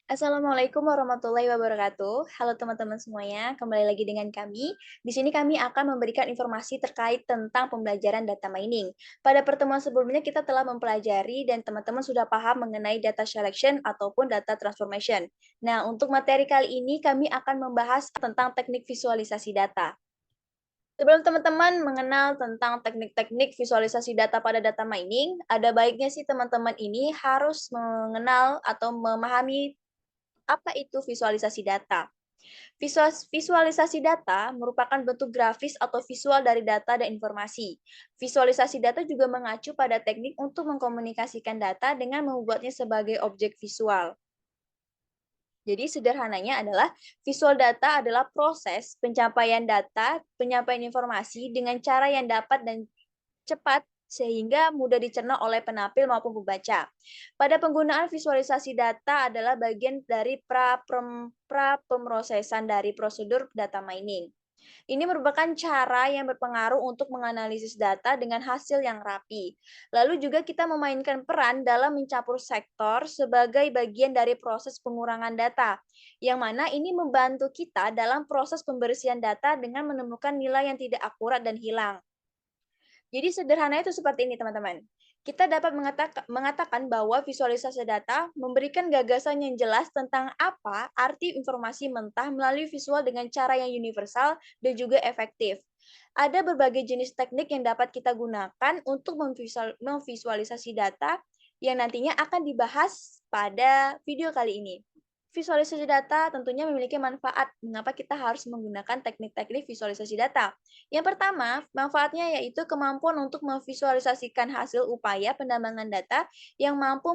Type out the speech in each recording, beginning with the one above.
Assalamualaikum warahmatullahi wabarakatuh. Halo teman-teman semuanya, kembali lagi dengan kami. Di sini kami akan memberikan informasi terkait tentang pembelajaran data mining. Pada pertemuan sebelumnya kita telah mempelajari dan teman-teman sudah paham mengenai data selection ataupun data transformation. Nah, untuk materi kali ini kami akan membahas tentang teknik visualisasi data. Sebelum teman-teman mengenal tentang teknik-teknik visualisasi data pada data mining, ada baiknya sih teman-teman ini harus mengenal atau memahami apa itu visualisasi data? Visualisasi data merupakan bentuk grafis atau visual dari data dan informasi. Visualisasi data juga mengacu pada teknik untuk mengkomunikasikan data dengan membuatnya sebagai objek visual. Jadi sederhananya adalah visual data adalah proses pencapaian data, penyampaian informasi dengan cara yang dapat dan cepat sehingga mudah dicerna oleh penampil maupun pembaca. Pada penggunaan visualisasi data adalah bagian dari pra-pemrosesan dari prosedur data mining. Ini merupakan cara yang berpengaruh untuk menganalisis data dengan hasil yang rapi. Lalu juga kita memainkan peran dalam mencampur sektor sebagai bagian dari proses pengurangan data, yang mana ini membantu kita dalam proses pembersihan data dengan menemukan nilai yang tidak akurat dan hilang. Jadi sederhananya itu seperti ini teman-teman. Kita dapat mengatakan bahwa visualisasi data memberikan gagasan yang jelas tentang apa arti informasi mentah melalui visual dengan cara yang universal dan juga efektif. Ada berbagai jenis teknik yang dapat kita gunakan untuk memvisualisasi data yang nantinya akan dibahas pada video kali ini. Visualisasi data tentunya memiliki manfaat. Mengapa kita harus menggunakan teknik-teknik visualisasi data? Yang pertama, manfaatnya yaitu kemampuan untuk memvisualisasikan hasil upaya pendambangan data yang mampu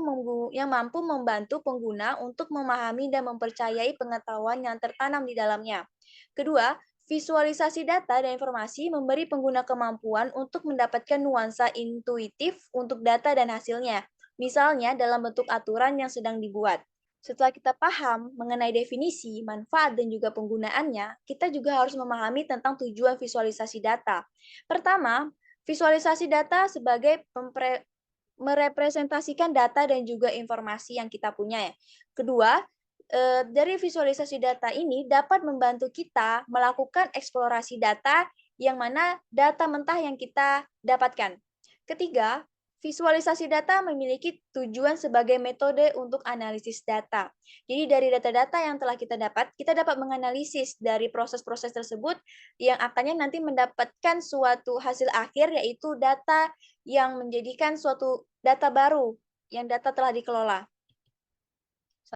membantu pengguna untuk memahami dan mempercayai pengetahuan yang tertanam di dalamnya. Kedua, visualisasi data dan informasi memberi pengguna kemampuan untuk mendapatkan nuansa intuitif untuk data dan hasilnya, misalnya dalam bentuk aturan yang sedang dibuat. Setelah kita paham mengenai definisi, manfaat, dan juga penggunaannya, kita juga harus memahami tentang tujuan visualisasi data. Pertama, visualisasi data sebagai merepresentasikan data dan juga informasi yang kita punya ya. Kedua, dari visualisasi data ini dapat membantu kita melakukan eksplorasi data yang mana data mentah yang kita dapatkan. Ketiga, visualisasi data memiliki tujuan sebagai metode untuk analisis data. Jadi dari data-data yang telah kita dapat menganalisis dari proses-proses tersebut yang akannya nanti mendapatkan suatu hasil akhir yaitu data yang menjadikan suatu data baru yang data telah dikelola.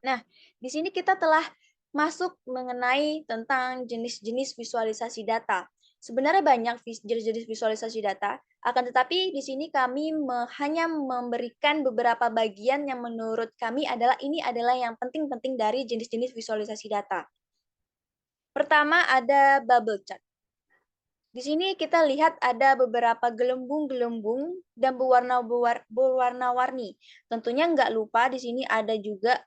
Nah, di sini kita telah masuk mengenai tentang jenis-jenis visualisasi data. Sebenarnya banyak jenis-jenis visualisasi data, akan tetapi di sini kami hanya memberikan beberapa bagian yang menurut kami ini adalah yang penting-penting dari jenis-jenis visualisasi data. Pertama ada bubble chart. Di sini kita lihat ada beberapa gelembung-gelembung dan berwarna-warni. Tentunya nggak lupa di sini ada juga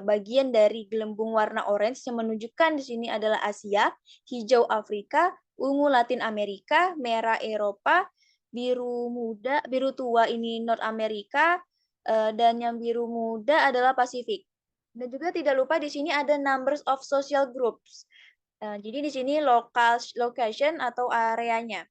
bagian dari gelembung warna orange yang menunjukkan di sini adalah Asia, hijau Afrika, ungu Latin Amerika, merah Eropa, biru tua ini North Amerika, dan yang biru muda adalah Pasifik. Dan juga tidak lupa di sini ada numbers of social groups. Jadi di sini location atau areanya.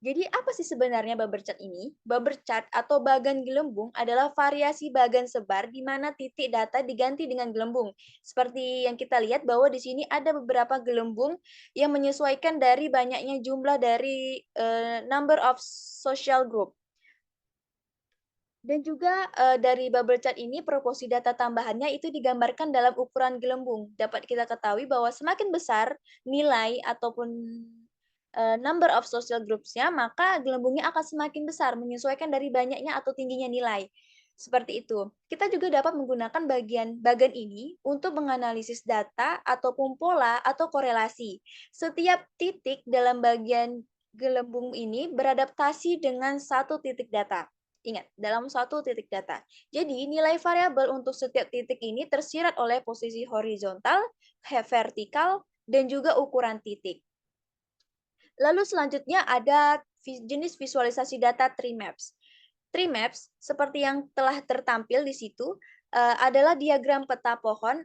Jadi apa sih sebenarnya bubble chart ini? Bubble chart atau bagan gelembung adalah variasi bagan sebar di mana titik data diganti dengan gelembung. Seperti yang kita lihat bahwa di sini ada beberapa gelembung yang menyesuaikan dari banyaknya jumlah dari number of social group. Dan juga dari bubble chart ini proporsi data tambahannya itu digambarkan dalam ukuran gelembung. Dapat kita ketahui bahwa semakin besar nilai ataupun number of social groups-nya, maka gelembungnya akan semakin besar menyesuaikan dari banyaknya atau tingginya nilai. Seperti itu. Kita juga dapat menggunakan bagian ini untuk menganalisis data ataupun pola atau korelasi. Setiap titik dalam bagian gelembung ini beradaptasi dengan satu titik data. Ingat, dalam suatu titik data. Jadi, nilai variabel untuk setiap titik ini tersirat oleh posisi horizontal, vertikal, dan juga ukuran titik. Lalu selanjutnya ada jenis visualisasi data tree maps. Tree maps, seperti yang telah tertampil di situ, adalah diagram peta pohon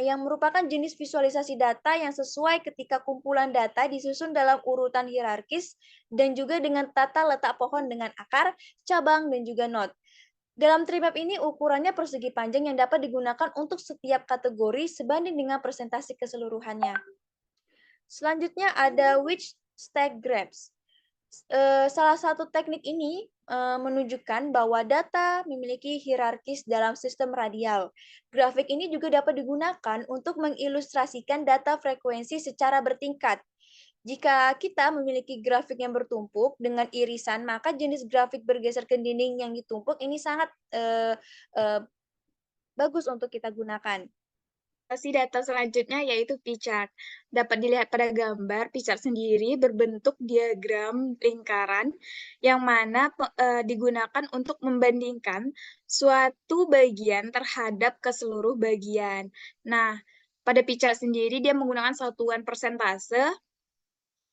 yang merupakan jenis visualisasi data yang sesuai ketika kumpulan data disusun dalam urutan hierarkis dan juga dengan tata letak pohon dengan akar, cabang, dan juga node. Dalam tree map ini ukurannya persegi panjang yang dapat digunakan untuk setiap kategori sebanding dengan presentasi keseluruhannya. Selanjutnya ada Which Stack Graphs. Salah satu teknik ini menunjukkan bahwa data memiliki hierarkis dalam sistem radial. Grafik ini juga dapat digunakan untuk mengilustrasikan data frekuensi secara bertingkat. Jika kita memiliki grafik yang bertumpuk dengan irisan, maka jenis grafik bergeser ke dinding yang ditumpuk ini sangat bagus untuk kita gunakan. Data selanjutnya yaitu pie chart. Dapat dilihat pada gambar, pie chart sendiri berbentuk diagram lingkaran yang mana digunakan untuk membandingkan suatu bagian terhadap keseluruh bagian. Nah, pada pie chart sendiri dia menggunakan satuan persentase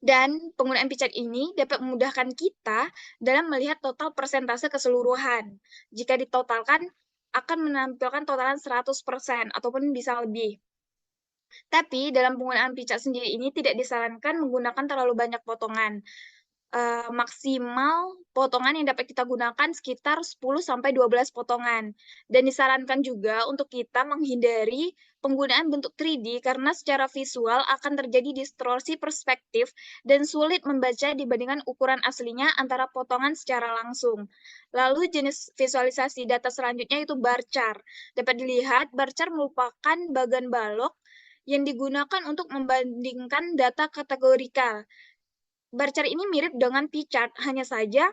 dan penggunaan pie chart ini dapat memudahkan kita dalam melihat total persentase keseluruhan. Jika ditotalkan, akan menampilkan totalan 100% ataupun bisa lebih. Tapi dalam penggunaan pie chart sendiri ini tidak disarankan menggunakan terlalu banyak potongan. Maksimal potongan yang dapat kita gunakan sekitar 10-12 potongan. Dan disarankan juga untuk kita menghindari penggunaan bentuk 3D karena secara visual akan terjadi distorsi perspektif dan sulit membaca dibandingkan ukuran aslinya antara potongan secara langsung. Lalu jenis visualisasi data selanjutnya itu bar chart. Dapat dilihat bar chart merupakan bagan balok yang digunakan untuk membandingkan data kategorikal. Bar chart ini mirip dengan pie chart, hanya saja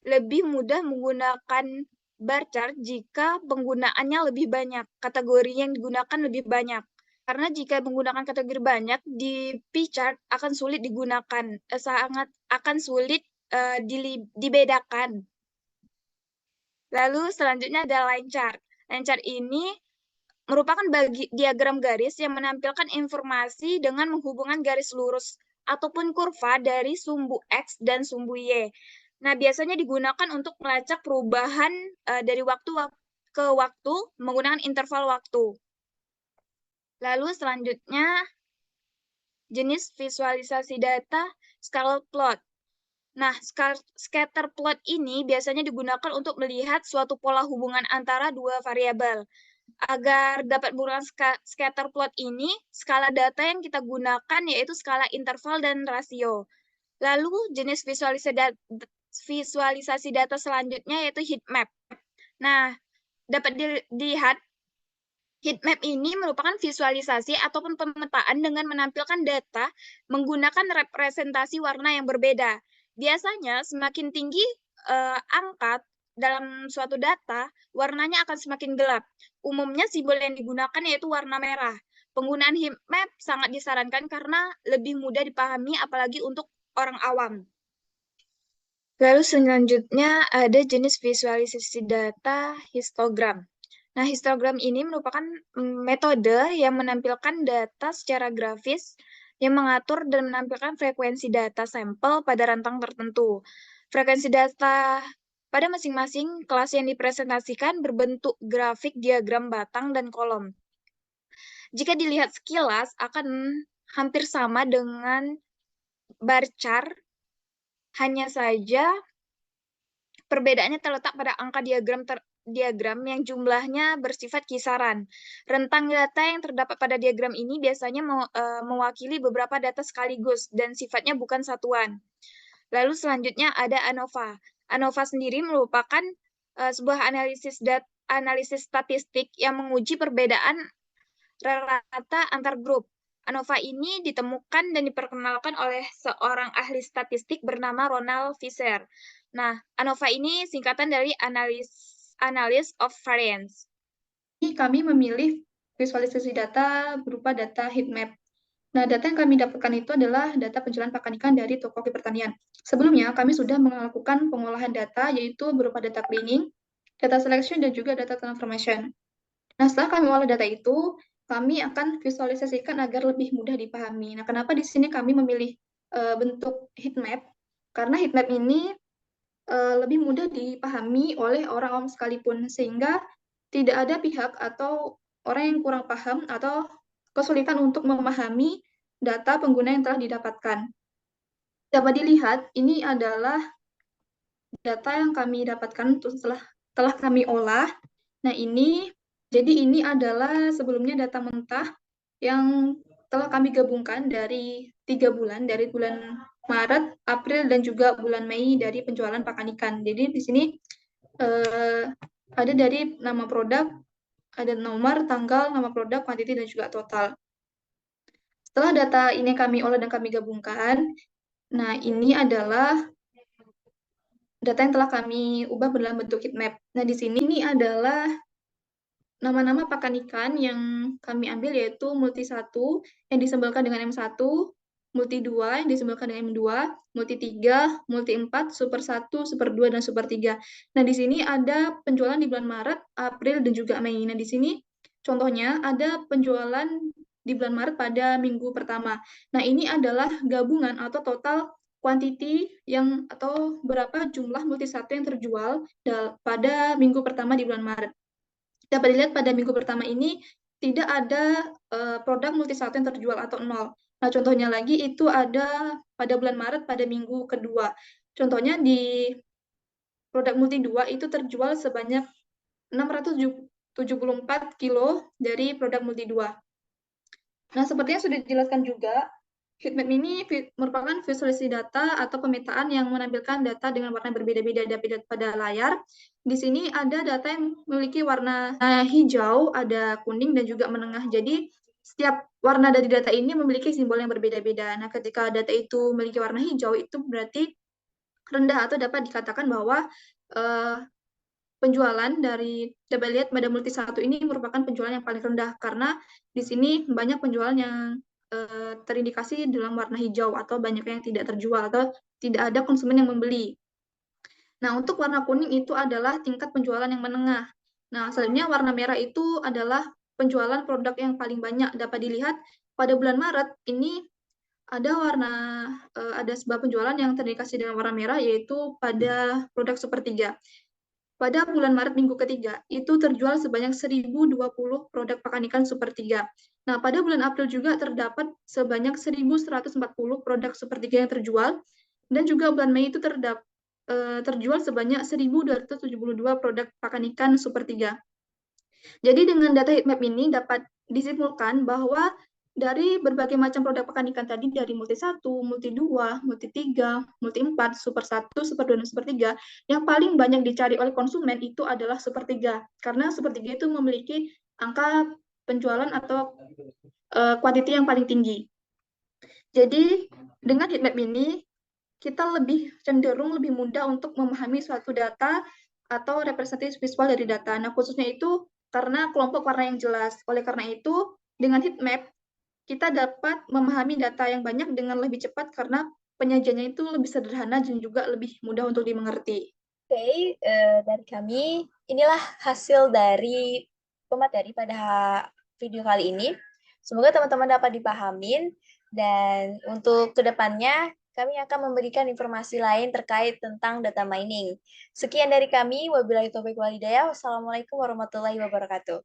lebih mudah menggunakan bar chart jika penggunaannya lebih banyak, kategori yang digunakan lebih banyak. Karena jika menggunakan kategori banyak, di pie chart akan sulit digunakan, sangat akan sulit dibedakan. Lalu selanjutnya ada line chart. Line chart ini merupakan diagram garis yang menampilkan informasi dengan menghubungkan garis lurus ataupun kurva dari sumbu X dan sumbu Y. Nah, biasanya digunakan untuk melacak perubahan dari waktu ke waktu menggunakan interval waktu. Lalu selanjutnya, jenis visualisasi data scatter plot. Nah, scatter plot ini biasanya digunakan untuk melihat suatu pola hubungan antara dua variabel. Agar dapat menggunakan scatter plot ini, skala data yang kita gunakan yaitu skala interval dan rasio. Lalu jenis visualisasi data selanjutnya yaitu heat map. Nah, dapat dilihat heat map ini merupakan visualisasi ataupun pemetaan dengan menampilkan data menggunakan representasi warna yang berbeda. Biasanya semakin tinggi angka dalam suatu data, warnanya akan semakin gelap. Umumnya simbol yang digunakan yaitu warna merah. Penggunaan heat map sangat disarankan karena lebih mudah dipahami apalagi untuk orang awam. Lalu selanjutnya ada jenis visualisasi data histogram. Nah, histogram ini merupakan metode yang menampilkan data secara grafis yang mengatur dan menampilkan frekuensi data sampel pada rentang tertentu. Frekuensi data pada masing-masing kelas yang dipresentasikan berbentuk grafik diagram batang dan kolom. Jika dilihat sekilas akan hampir sama dengan bar chart, hanya saja perbedaannya terletak pada angka diagram yang jumlahnya bersifat kisaran. Rentang data yang terdapat pada diagram ini biasanya mewakili beberapa data sekaligus dan sifatnya bukan satuan. Lalu selanjutnya ada ANOVA. ANOVA sendiri merupakan sebuah analisis statistik yang menguji perbedaan rata antar grup. ANOVA ini ditemukan dan diperkenalkan oleh seorang ahli statistik bernama Ronald Fisher. Nah, ANOVA ini singkatan dari Analysis of Variance. Kami memilih visualisasi data berupa data heat map. Nah, data yang kami dapatkan itu adalah data penjualan pakan ikan dari toko pertanian. Sebelumnya, kami sudah melakukan pengolahan data, yaitu berupa data cleaning, data selection, dan juga data transformation. Nah, setelah kami olah data itu, kami akan visualisasikan agar lebih mudah dipahami. Nah, kenapa di sini kami memilih bentuk heat map? Karena heat map ini lebih mudah dipahami oleh orang awam sekalipun, sehingga tidak ada pihak atau orang yang kurang paham atau kesulitan untuk memahami data pengguna yang telah didapatkan. Dapat dilihat, ini adalah data yang kami dapatkan telah kami olah. Nah, jadi ini adalah sebelumnya data mentah yang telah kami gabungkan dari 3 bulan, dari bulan Maret, April, dan juga bulan Mei dari penjualan pakan ikan. Jadi di sini ada dari nama produk, ada nomor, tanggal, nama produk, kuantiti, dan juga total. Setelah data ini kami olah dan kami gabungkan, nah ini adalah data yang telah kami ubah dalam bentuk heat map. Nah, di sini ini adalah nama-nama pakan ikan yang kami ambil, yaitu multi 1 yang disimbolkan dengan M1, multi 2 yang disimbolkan dengan M2, multi 3, multi 4, super 1, super 2, dan super 3. Nah, di sini ada penjualan di bulan Maret, April, dan juga Mei. Nah, di sini contohnya ada penjualan di bulan Maret pada minggu pertama. Nah, ini adalah gabungan atau total quantity yang atau berapa jumlah multi 1 yang terjual pada minggu pertama di bulan Maret. Dapat dilihat pada minggu pertama ini tidak ada produk multi 1 yang terjual atau 0. Nah, contohnya lagi itu ada pada bulan Maret pada minggu kedua. Contohnya di produk multi 2 itu terjual sebanyak 674 kilo dari produk multi 2. Nah, sepertinya sudah dijelaskan juga, heatmap ini merupakan visualisasi data atau pemetaan yang menampilkan data dengan warna berbeda-beda pada layar. Di sini ada data yang memiliki warna hijau, ada kuning, dan juga menengah. Jadi, setiap warna dari data ini memiliki simbol yang berbeda-beda. Nah, ketika data itu memiliki warna hijau, itu berarti rendah atau dapat dikatakan bahwa penjualan dari dapat lihat pada multi 1 ini merupakan penjualan yang paling rendah karena di sini banyak penjualan yang terindikasi dalam warna hijau atau banyak yang tidak terjual atau tidak ada konsumen yang membeli. Nah, untuk warna kuning itu adalah tingkat penjualan yang menengah. Nah, selanjutnya warna merah itu adalah penjualan produk yang paling banyak. Dapat dilihat pada bulan Maret ini ada sebuah penjualan yang terindikasi dengan warna merah, yaitu pada produk sepertiga. Pada bulan Maret minggu ketiga, itu terjual sebanyak 1.020 produk pakan ikan sepertiga. Nah, pada bulan April juga terdapat sebanyak 1.140 produk sepertiga yang terjual, dan juga bulan Mei itu terjual sebanyak 1.272 produk pakan ikan sepertiga. Jadi dengan data heatmap ini dapat disimpulkan bahwa dari berbagai macam produk pakan ikan tadi, dari multi 1, multi 2, multi 3, multi 4, super 1, super 2, dan super 3, yang paling banyak dicari oleh konsumen itu adalah super 3. Karena super 3 itu memiliki angka penjualan atau kuantiti yang paling tinggi. Jadi dengan heatmap ini, kita cenderung lebih mudah untuk memahami suatu data atau representatif visual dari data. Nah, khususnya itu karena kelompok warna yang jelas. Oleh karena itu, dengan heatmap, kita dapat memahami data yang banyak dengan lebih cepat karena penyajiannya itu lebih sederhana dan juga lebih mudah untuk dimengerti. Oke, dari kami, inilah hasil dari pemateri pada video kali ini. Semoga teman-teman dapat dipahamin, dan untuk kedepannya, kami akan memberikan informasi lain terkait tentang data mining. Sekian dari kami, wabillahi taufiq wal hidayah. Wassalamualaikum warahmatullahi wabarakatuh.